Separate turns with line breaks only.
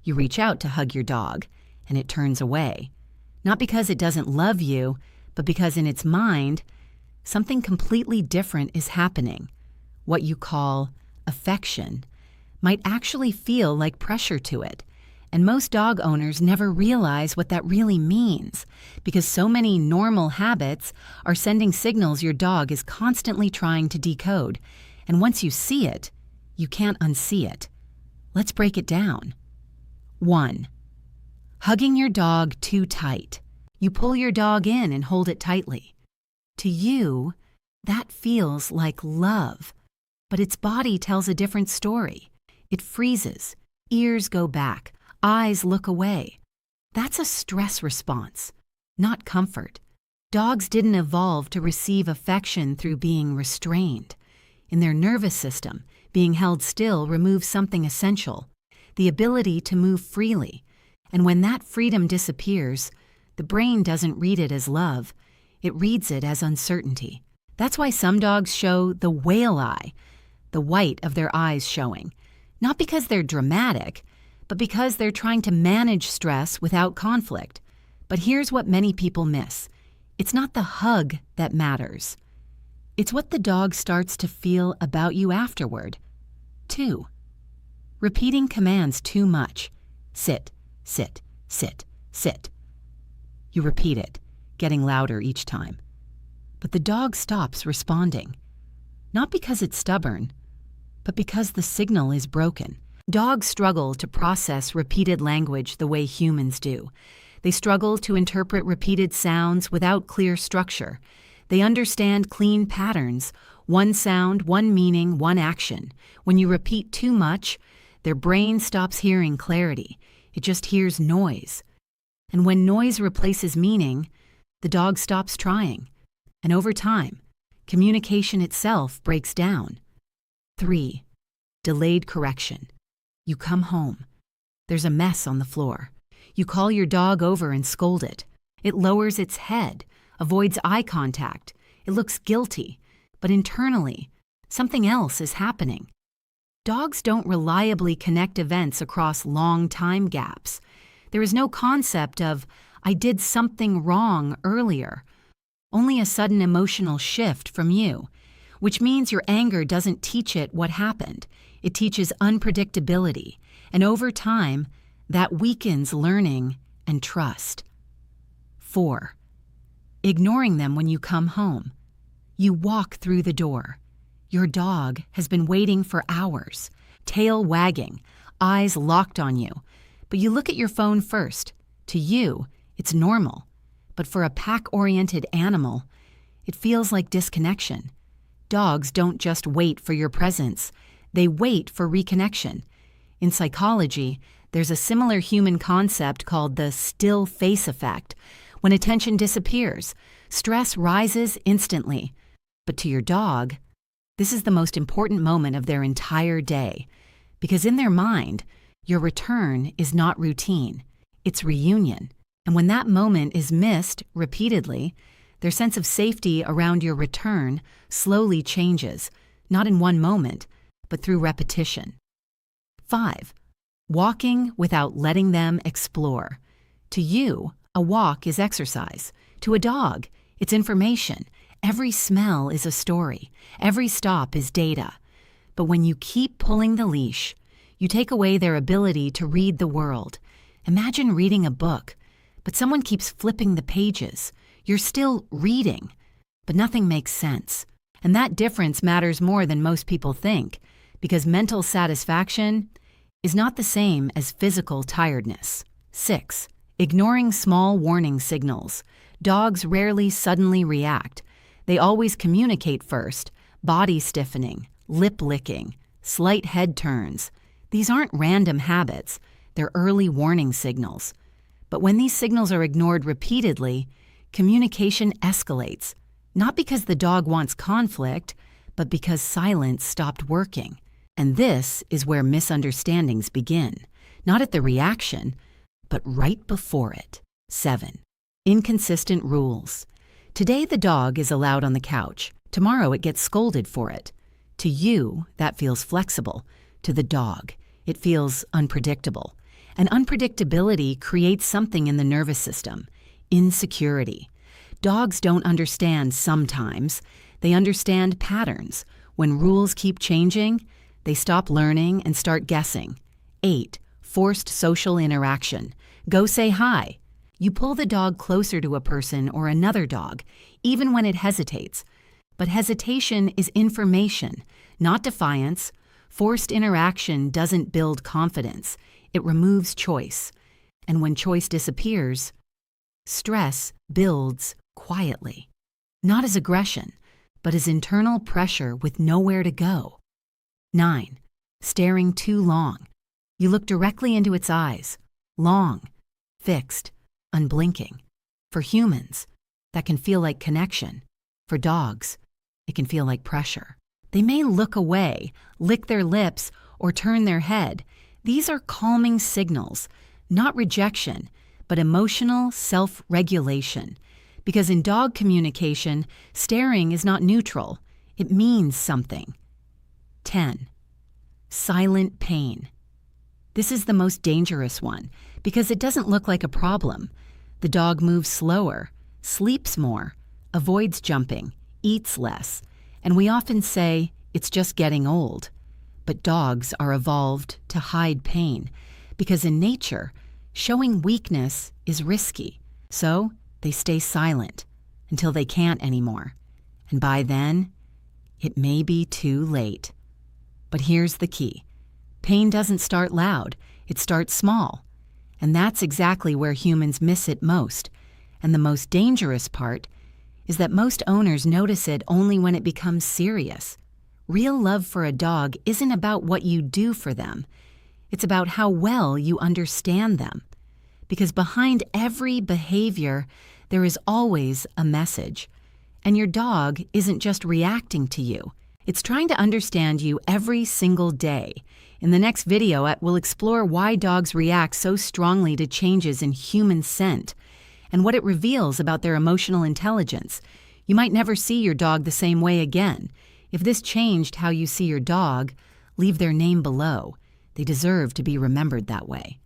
You reach out to hug your dog, and it turns away. Not because it doesn't love you, but because in its mind, something completely different is happening. What you call affection might actually feel like pressure to it. And most dog owners never realize what that really means, because so many normal habits are sending signals your dog is constantly trying to decode. And once you see it, you can't unsee it. Let's break it down. 1. Hugging your dog too tight. You pull your dog in and hold it tightly. To you, that feels like love, but its body tells a different story. It freezes, ears go back, eyes look away. That's a stress response, not comfort. Dogs didn't evolve to receive affection through being restrained. In their nervous system, being held still removes something essential, the ability to move freely. And when that freedom disappears, the brain doesn't read it as love, it reads it as uncertainty. That's why some dogs show the whale eye, the white of their eyes showing. Not because they're dramatic, but because they're trying to manage stress without conflict. But here's what many people miss. It's not the hug that matters. It's what the dog starts to feel about you afterward. 2. Repeating commands too much. Sit, sit, sit, sit. You repeat it, getting louder each time. But the dog stops responding. Not because it's stubborn, but because the signal is broken. Dogs struggle to process repeated language the way humans do. They struggle to interpret repeated sounds without clear structure. They understand clean patterns, one sound, one meaning, one action. When you repeat too much, their brain stops hearing clarity. It just hears noise. And when noise replaces meaning, the dog stops trying. And over time, communication itself breaks down. 3. Delayed correction. You come home. There's a mess on the floor. You call your dog over and scold it. It lowers its head, avoids eye contact. It looks guilty, but internally, something else is happening. Dogs don't reliably connect events across long time gaps. There is no concept of, I did something wrong earlier. Only a sudden emotional shift from you, which means your anger doesn't teach it what happened. It teaches unpredictability, and over time, that weakens learning and trust. 4. Ignoring them when you come home. You walk through the door. Your dog has been waiting for hours, tail wagging, eyes locked on you. But you look at your phone first. To you, it's normal. But for a pack-oriented animal, it feels like disconnection. Dogs don't just wait for your presence. They wait for reconnection. In psychology, there's a similar human concept called the still face effect. When attention disappears, stress rises instantly. But to your dog, this is the most important moment of their entire day. Because in their mind, your return is not routine. It's reunion. And when that moment is missed repeatedly, their sense of safety around your return slowly changes, not in one moment, but through repetition. 5. Walking without letting them explore. To you, a walk is exercise. To a dog, it's information. Every smell is a story. Every stop is data. But when you keep pulling the leash, you take away their ability to read the world. Imagine reading a book, but someone keeps flipping the pages. You're still reading, but nothing makes sense. And that difference matters more than most people think, because mental satisfaction is not the same as physical tiredness. 6. Ignoring small warning signals. Dogs rarely suddenly react. They always communicate first, body stiffening, lip licking, slight head turns. These aren't random habits, they're early warning signals. But when these signals are ignored repeatedly, communication escalates, not because the dog wants conflict, but because silence stopped working. And this is where misunderstandings begin, not at the reaction, but right before it. 7. Inconsistent rules. Today the dog is allowed on the couch. Tomorrow it gets scolded for it. To you, that feels flexible. To the dog, it feels unpredictable. And unpredictability creates something in the nervous system: insecurity. Dogs don't understand sometimes. They understand patterns. When rules keep changing, they stop learning and start guessing. 8. Forced social interaction. Go say hi. You pull the dog closer to a person or another dog, even when it hesitates. But hesitation is information, not defiance. Forced interaction doesn't build confidence. It removes choice. And when choice disappears, stress builds quietly. Not as aggression, but as internal pressure with nowhere to go. 9. Staring too long. You look directly into its eyes. Long, fixed, unblinking. For humans, that can feel like connection. For dogs, it can feel like pressure. They may look away, lick their lips, or turn their head. These are calming signals, not rejection, but emotional self-regulation. Because in dog communication, staring is not neutral. It means something. 10. Silent pain. This is the most dangerous one because it doesn't look like a problem. The dog moves slower, sleeps more, avoids jumping, eats less, and we often say it's just getting old. But dogs are evolved to hide pain because in nature, showing weakness is risky. So they stay silent until they can't anymore. And by then, it may be too late. But here's the key. Pain doesn't start loud, it starts small. And that's exactly where humans miss it most. And the most dangerous part is that most owners notice it only when it becomes serious. Real love for a dog isn't about what you do for them. It's about how well you understand them. Because behind every behavior, there is always a message. And your dog isn't just reacting to you. It's trying to understand you every single day. In the next video, we'll explore why dogs react so strongly to changes in human scent and what it reveals about their emotional intelligence. You might never see your dog the same way again. If this changed how you see your dog, leave their name below. They deserve to be remembered that way.